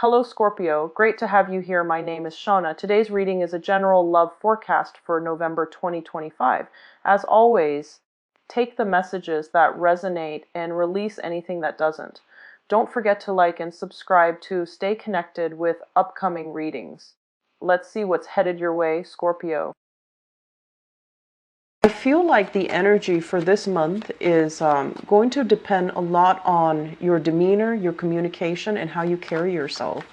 Hello Scorpio, great to have you here. My name is Shauna. Today's reading is a general love forecast for November 2025. As always, take the messages that resonate and release anything that doesn't. Don't forget to like and subscribe to stay connected with upcoming readings. Let's see what's headed your way, Scorpio. I feel like the energy for this month is going to depend a lot on your demeanor, your communication, and how you carry yourself.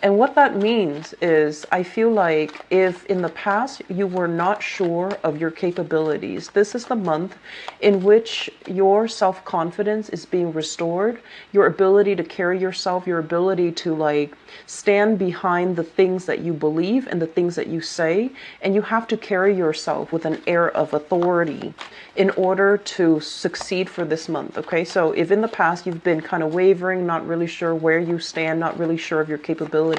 And what that means is I feel like if in the past you were not sure of your capabilities, this is the month in which your self-confidence is being restored, your ability to carry yourself, your ability to stand behind the things that you believe and the things that you say, and you have to carry yourself with an air of authority in order to succeed for this month. Okay, so if in the past you've been kind of wavering, not really sure where you stand, not really sure of your capabilities,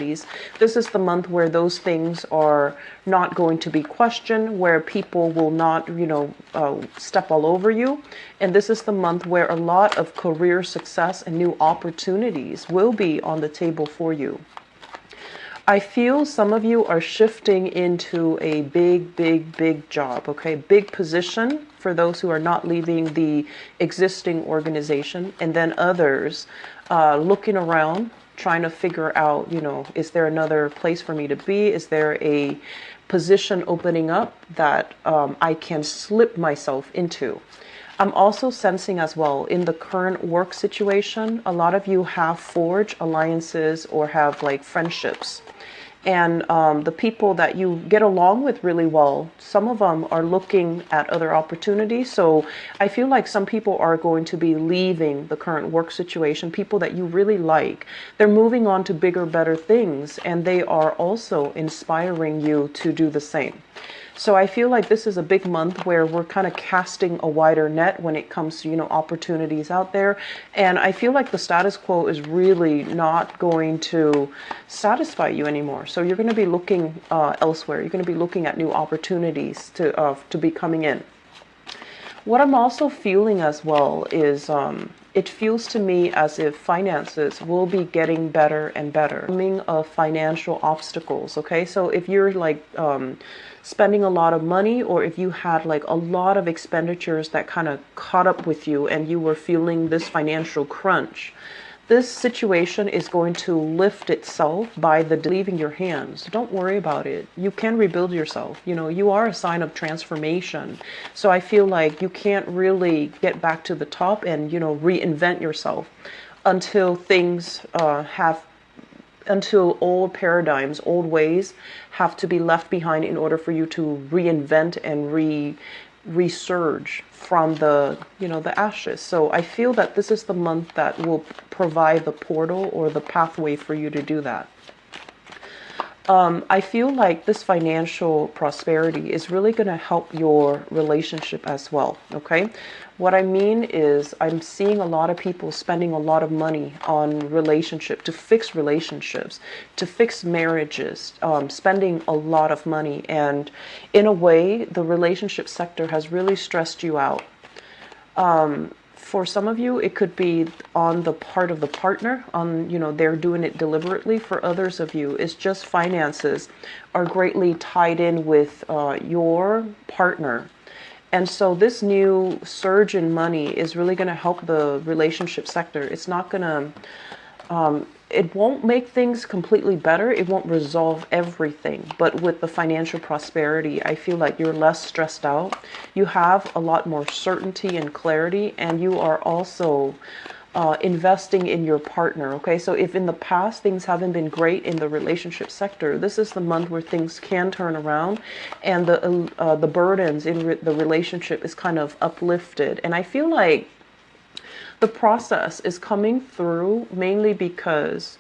this is the month where those things are not going to be questioned, where people will not, step all over you. And this is the month where a lot of career success and new opportunities will be on the table for you. I feel some of you are shifting into a big job, okay? Big position for those who are not leaving the existing organization, and then others looking around, trying to figure out, is there another place for me to be? Is there a position opening up that I can slip myself into? I'm also sensing as well in the current work situation, a lot of you have forged alliances or have friendships. And the people that you get along with really well, some of them are looking at other opportunities. So I feel like some people are going to be leaving the current work situation, people that you really like. They're moving on to bigger, better things, and they are also inspiring you to do the same. So I feel like this is a big month where we're kind of casting a wider net when it comes to, opportunities out there. And I feel like the status quo is really not going to satisfy you anymore. So you're going to be looking elsewhere. You're going to be looking at new opportunities to be coming in. What I'm also feeling as well is it feels to me as if finances will be getting better and better. Coming of financial obstacles, okay? So if you're spending a lot of money, or if you had a lot of expenditures that kind of caught up with you and you were feeling this financial crunch, this situation is going to lift itself by the leaving your hands. Don't worry about it. You can rebuild yourself. You are a sign of transformation. So I feel like you can't really get back to the top and, reinvent yourself until things until old paradigms, old ways have to be left behind in order for you to reinvent and resurge from the ashes. So I feel that this is the month that will provide the portal or the pathway for you to do that. I feel like this financial prosperity is really going to help your relationship as well. Okay. What I mean is I'm seeing a lot of people spending a lot of money on to fix relationships, to fix marriages, spending a lot of money. And in a way, the relationship sector has really stressed you out. For some of you, it could be on the part of the partner, they're doing it deliberately. For others of you, it's just finances are greatly tied in with your partner. And so this new surge in money is really going to help the relationship sector. It's not going to, it won't make things completely better. It won't resolve everything. But with the financial prosperity, I feel like you're less stressed out. You have a lot more certainty and clarity, and you are also investing in your partner. Okay, so if in the past things haven't been great in the relationship sector, this is the month where things can turn around, and the burdens in the relationship is kind of uplifted. And I feel like the process is coming through mainly because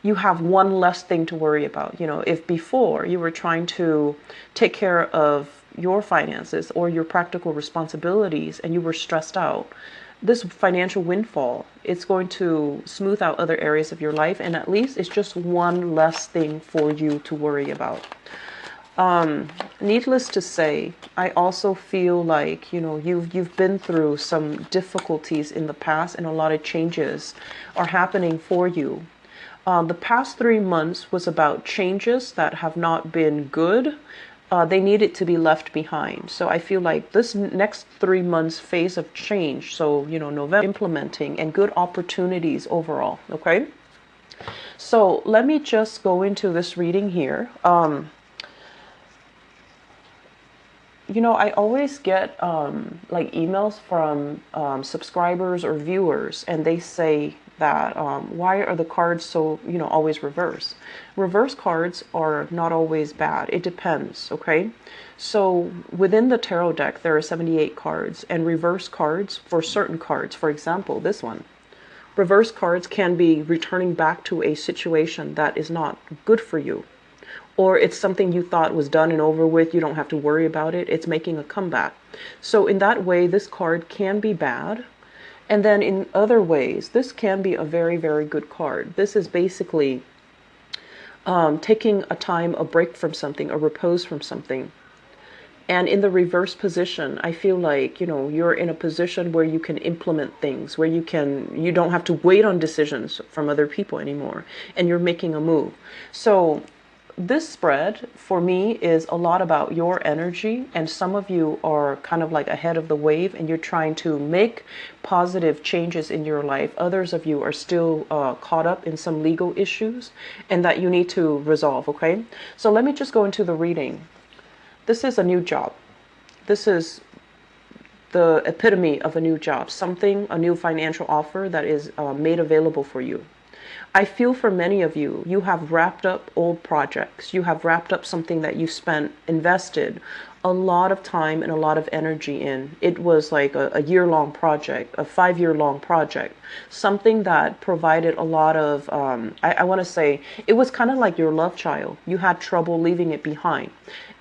you have one less thing to worry about. If before you were trying to take care of your finances or your practical responsibilities and you were stressed out, this financial windfall, it's going to smooth out other areas of your life, and at least it's just one less thing for you to worry about. Needless to say, I also feel like, you've been through some difficulties in the past, and a lot of changes are happening for you. The past 3 months was about changes that have not been good. They needed to be left behind. So I feel like this next 3 months phase of change, so, November, implementing and good opportunities overall. Okay. So let me just go into this reading here. I always get like emails from subscribers or viewers, and they say that why are the cards so, always reverse? Reverse cards are not always bad. It depends, okay? So within the tarot deck, there are 78 cards, and reverse cards for certain cards, for example, this one. Reverse cards can be returning back to a situation that is not good for you. Or it's something you thought was done and over with. You don't have to worry about it. It's making a comeback. So in that way, this card can be bad. And then in other ways, this can be a very, very good card. This is basically taking a time, a break from something, a repose from something. And in the reverse position, I feel like, you're in a position where you can implement things, where you don't have to wait on decisions from other people anymore, and you're making a move. So this spread for me is a lot about your energy, and some of you are kind of like ahead of the wave and you're trying to make positive changes in your life. Others of you are still caught up in some legal issues and that you need to resolve. Okay, so let me just go into the reading. This is a new job. This is the epitome of a new job, a new financial offer that is made available for you. I feel for many of you, you have wrapped up old projects. You have wrapped up something that you invested a lot of time and a lot of energy in. It was like a year-long project, a 5-year-long project, something that provided a lot of, I want to say, it was kind of like your love child. You had trouble leaving it behind.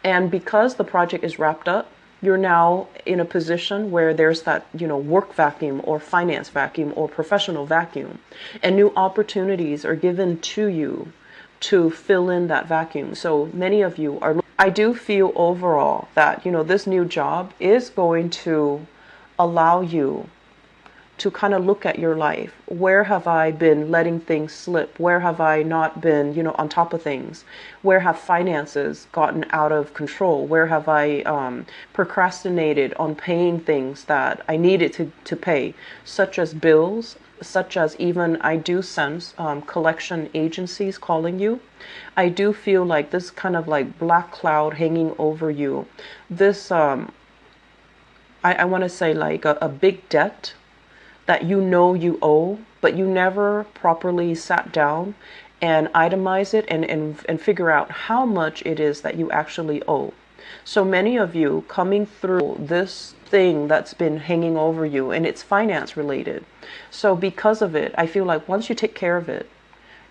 And because the project is wrapped up, you're now in a position where there's that, work vacuum or finance vacuum or professional vacuum, and new opportunities are given to you to fill in that vacuum. So many of you are, I do feel overall that, this new job is going to allow you to kind of look at your life. Where have I been letting things slip? Where have I not been, on top of things? Where have finances gotten out of control? Where have I procrastinated on paying things that I needed to pay, such as bills, such as even I do sense collection agencies calling you. I do feel like this kind of like black cloud hanging over you. This, I want to say like a big debt that you owe, but you never properly sat down and itemize it and figure out how much it is that you actually owe. So many of you coming through this thing that's been hanging over you, and it's finance related. So because of it, I feel like once you take care of it,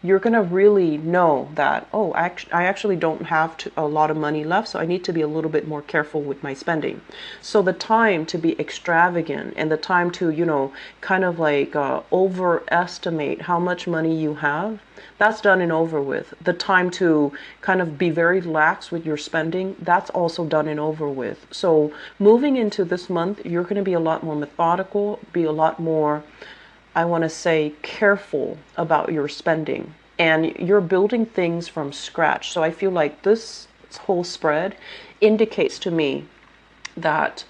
you're going to really know that, oh, I actually don't have a lot of money left, so I need to be a little bit more careful with my spending. So the time to be extravagant and the time to, kind of like overestimate how much money you have, that's done and over with. The time to kind of be very lax with your spending, that's also done and over with. So moving into this month, you're going to be a lot more methodical, be a lot more, I want to say, careful about your spending, and you're building things from scratch. So I feel like this whole spread indicates to me that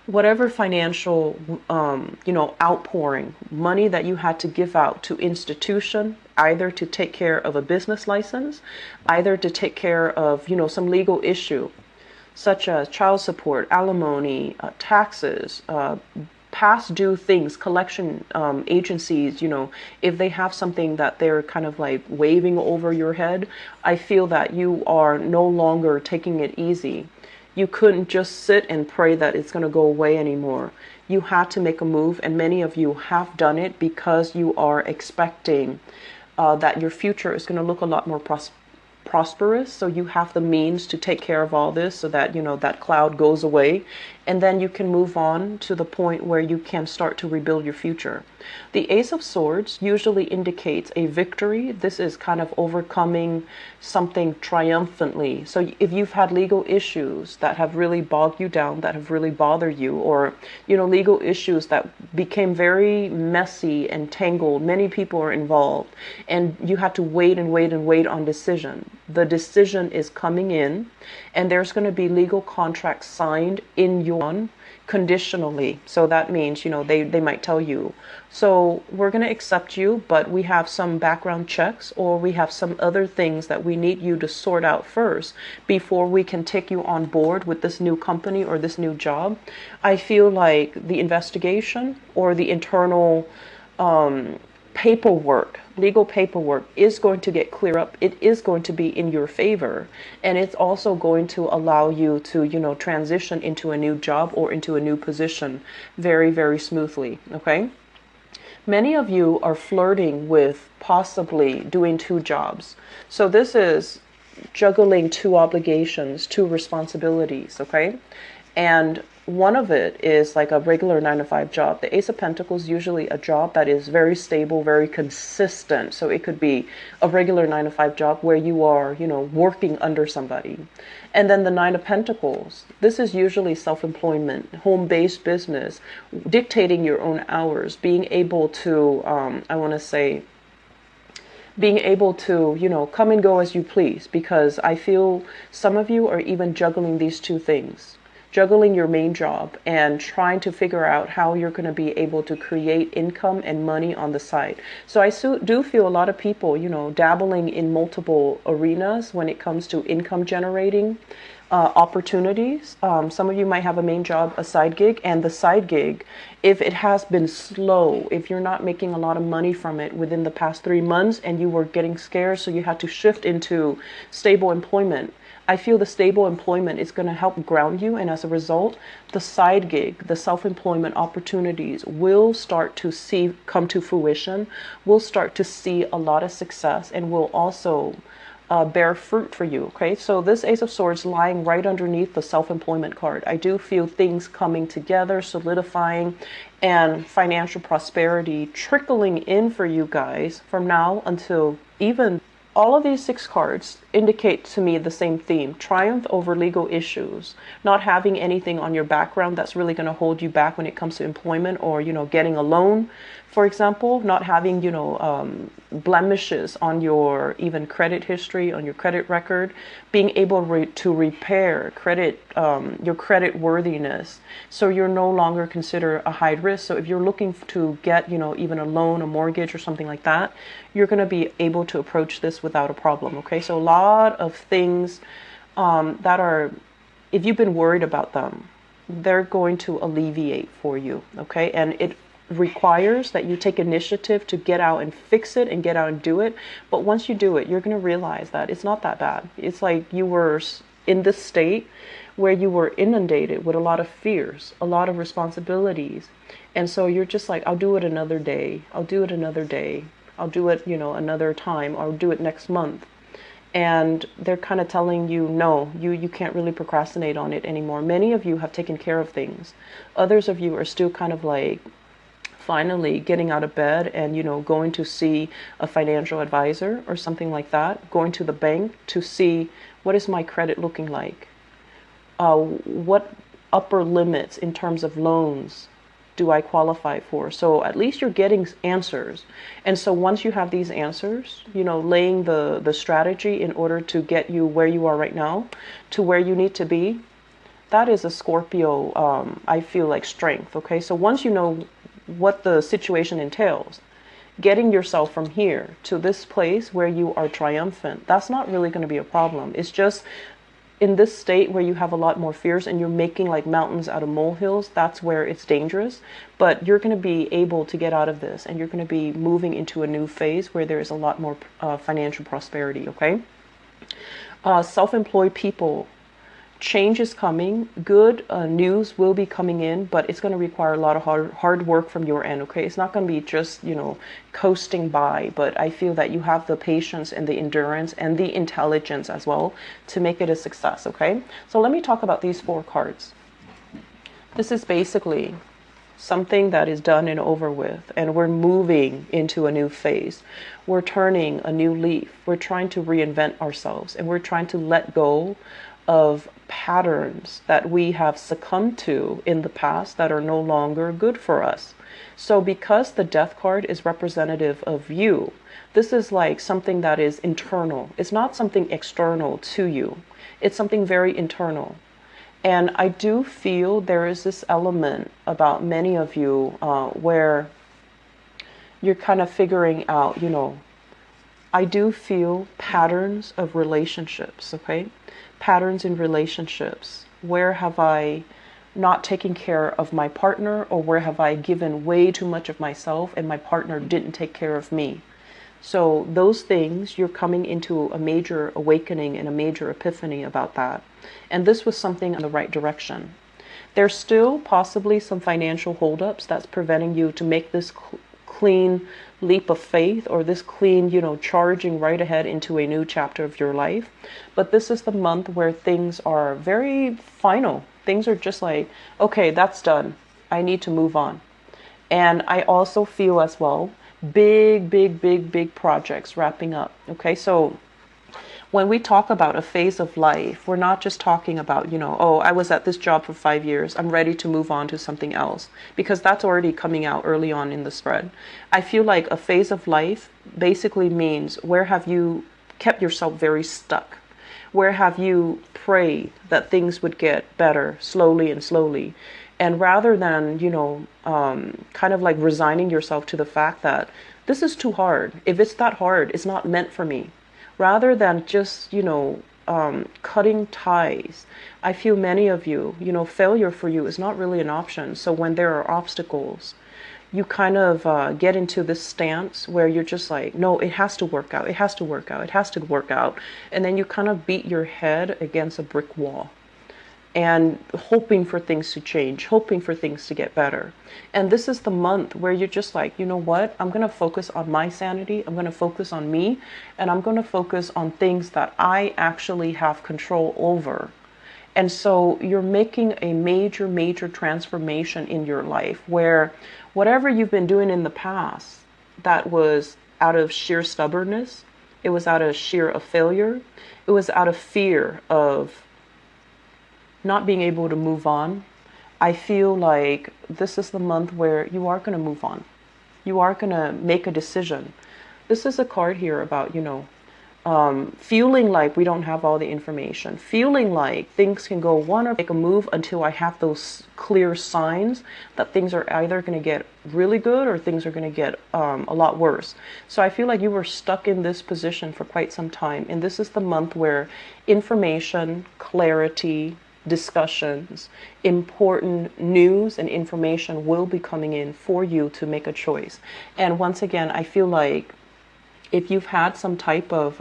whatever financial, outpouring, money that you had to give out to institution, either to take care of a business license, either to take care of, some legal issue, such as child support, alimony, taxes, past due things, collection agencies, if they have something that they're kind of like waving over your head, I feel that you are no longer taking it easy. You couldn't just sit and pray that it's going to go away anymore. You had to make a move, and many of you have done it because you are expecting that your future is going to look a lot more prosperous. So you have the means to take care of all this so that, that cloud goes away and then you can move on to the point where you can start to rebuild your future. The Ace of Swords usually indicates a victory. This is kind of overcoming something triumphantly. So if you've had legal issues that have really bogged you down, that have really bothered you, or legal issues that became very messy and tangled, many people are involved, and you had to wait and wait and wait on decision. The decision is coming in, and there's going to be legal contracts signed in your conditionally. So that means, they might tell you, so we're going to accept you, but we have some background checks, or we have some other things that we need you to sort out first before we can take you on board with this new company or this new job. I feel like the investigation or the internal paperwork, legal paperwork, is going to get clear up. It is going to be in your favor, and it's also going to allow you to transition into a new job or into a new position very, very smoothly. Okay, many of you are flirting with possibly doing two jobs. So this is juggling two obligations, two responsibilities. Okay, and one of it is like a regular 9-to-5 job. The Ace of Pentacles, usually a job that is very stable, very consistent. So it could be a regular 9-to-5 job where you are, working under somebody. And then the Nine of Pentacles, this is usually self-employment, home-based business, dictating your own hours, being able to, being able to, come and go as you please, because I feel some of you are even juggling these two things. Juggling your main job and trying to figure out how you're going to be able to create income and money on the side. So I do feel a lot of people, dabbling in multiple arenas when it comes to income generating opportunities. Some of you might have a main job, a side gig, and the side gig, if it has been slow, if you're not making a lot of money from it within the past 3 months and you were getting scared, so you had to shift into stable employment, I feel the stable employment is going to help ground you, and as a result, the side gig, the self-employment opportunities will start to come to fruition, will start to see a lot of success, and will also bear fruit for you. Okay, so this Ace of Swords lying right underneath the self-employment card. I do feel things coming together, solidifying, and financial prosperity trickling in for you guys from now until even. All of these 6 cards indicate to me the same theme: triumph over legal issues, not having anything on your background that's really going to hold you back when it comes to employment or, getting a loan, for example, not having, blemishes on your even credit history, on your credit record, being able to repair credit, your credit worthiness. So you're no longer considered a high risk. So if you're looking to get, even a loan, a mortgage or something like that, you're going to be able to approach this without a problem. Okay, so a lot of things that are, if you've been worried about them, they're going to alleviate for you. Okay, and it requires that you take initiative to get out and fix it and get out and do it. But once you do it, you're going to realize that it's not that bad. It's like you were in this state where you were inundated with a lot of fears, a lot of responsibilities. And so you're just like, I'll do it another day. I'll do it another day. I'll do it, another time. I'll do it next month. And they're kind of telling you, no, you can't really procrastinate on it anymore. Many of you have taken care of things. Others of you are still kind of like finally getting out of bed and, going to see a financial advisor or something like that, going to the bank to see, what is my credit looking like? What upper limits in terms of loans do I qualify for? So at least you're getting answers. And so once you have these answers, laying the strategy in order to get you where you are right now to where you need to be, that is a Scorpio, I feel like, strength. Okay, so once you know what the situation entails, getting yourself from here to this place where you are triumphant, that's not really going to be a problem. It's just in this state where you have a lot more fears and you're making like mountains out of molehills, that's where it's dangerous. But you're going to be able to get out of this, and you're going to be moving into a new phase where there is a lot more financial prosperity. Okay, self-employed people, change is coming. Good news will be coming in, but it's going to require a lot of hard work from your end. Okay, it's not going to be just coasting by, but I feel that you have the patience and the endurance and the intelligence as well to make it a success. Okay, so let me talk about these 4 cards. This is basically something that is done and over with, and we're moving into a new phase. We're turning a new leaf. We're trying to reinvent ourselves, and we're trying to let go of patterns that we have succumbed to in the past that are no longer good for us. So because the death card is representative of you, this is like something that is internal. It's not something external to you. It's something very internal. And I do feel there is this element about many of you where you're kind of figuring out, I do feel patterns of relationships, okay? Patterns in relationships. Where have I not taken care of my partner, or where have I given way too much of myself and my partner didn't take care of me? So those things, you're coming into a major awakening and a major epiphany about that. And this was something in the right direction. There's still possibly some financial holdups that's preventing you to make this clean leap of faith, or this clean, charging right ahead into a new chapter of your life. But this is the month where things are very final. Things are just like, okay, that's done. I need to move on. And I also feel as well, big projects wrapping up. Okay, so when we talk about a phase of life, we're not just talking about, oh, I was at this job for 5 years, I'm ready to move on to something else, because that's already coming out early on in the spread. I feel like a phase of life basically means, where have you kept yourself very stuck? Where have you prayed that things would get better slowly and slowly? And rather than, kind of like resigning yourself to the fact that this is too hard. If it's that hard, it's not meant for me. Rather than just, cutting ties, I feel many of you, failure for you is not really an option. So when there are obstacles, you kind of get into this stance where you're just like, no, it has to work out. It has to work out. It has to work out. And then you kind of beat your head against a brick wall, and hoping for things to change, hoping for things to get better. And this is the month where you're just like, you know what? I'm going to focus on my sanity. I'm going to focus on me. And I'm going to focus on things that I actually have control over. And so you're making a major transformation in your life, where whatever you've been doing in the past that was out of sheer stubbornness, it was out of sheer of failure, it was out of fear of not being able to move on. I feel like this is the month where you are going to move on. You are going to make a decision. This is a card here about, feeling like we don't have all the information, feeling like things can go one or make a move until I have those clear signs that things are either going to get really good or things are going to get a lot worse. So I feel like you were stuck in this position for quite some time. And this is the month where information, clarity, discussions, important news and information will be coming in for you to make a choice. And once again, I feel like if you've had some type of,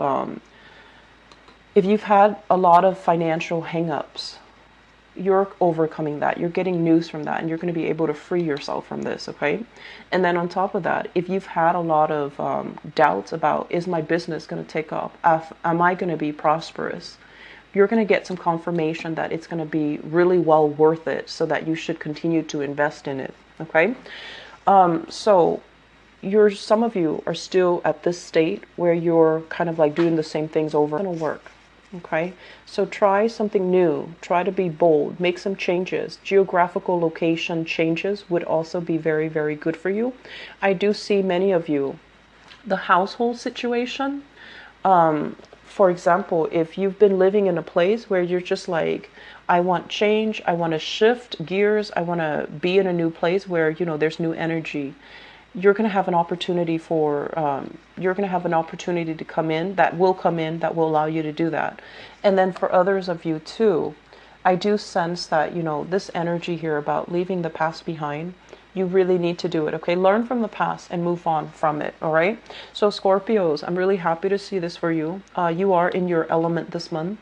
if you've had a lot of financial hangups, you're overcoming that. You're getting news from that, and you're going to be able to free yourself from this, okay? And then on top of that, if you've had a lot of doubts about, is my business going to take off? Am I going to be prosperous? You're going to get some confirmation that it's going to be really well worth it, so that you should continue to invest in it, okay? So some of you are still at this state where you're kind of like doing the same things over. It's going to work, okay? So try something new. Try to be bold. Make some changes. Geographical location changes would also be very good for you. I do see many of you, the household situation, for example, if you've been living in a place where you're just like, I want change, I want to shift gears, I want to be in a new place where, there's new energy, you're going to have an opportunity to come in, that will allow you to do that. And then for others of you too, I do sense that, this energy here about leaving the past behind, you really need to do it, okay? Learn from the past and move on from it, all right? So Scorpios, I'm really happy to see this for you. You are in your element this month.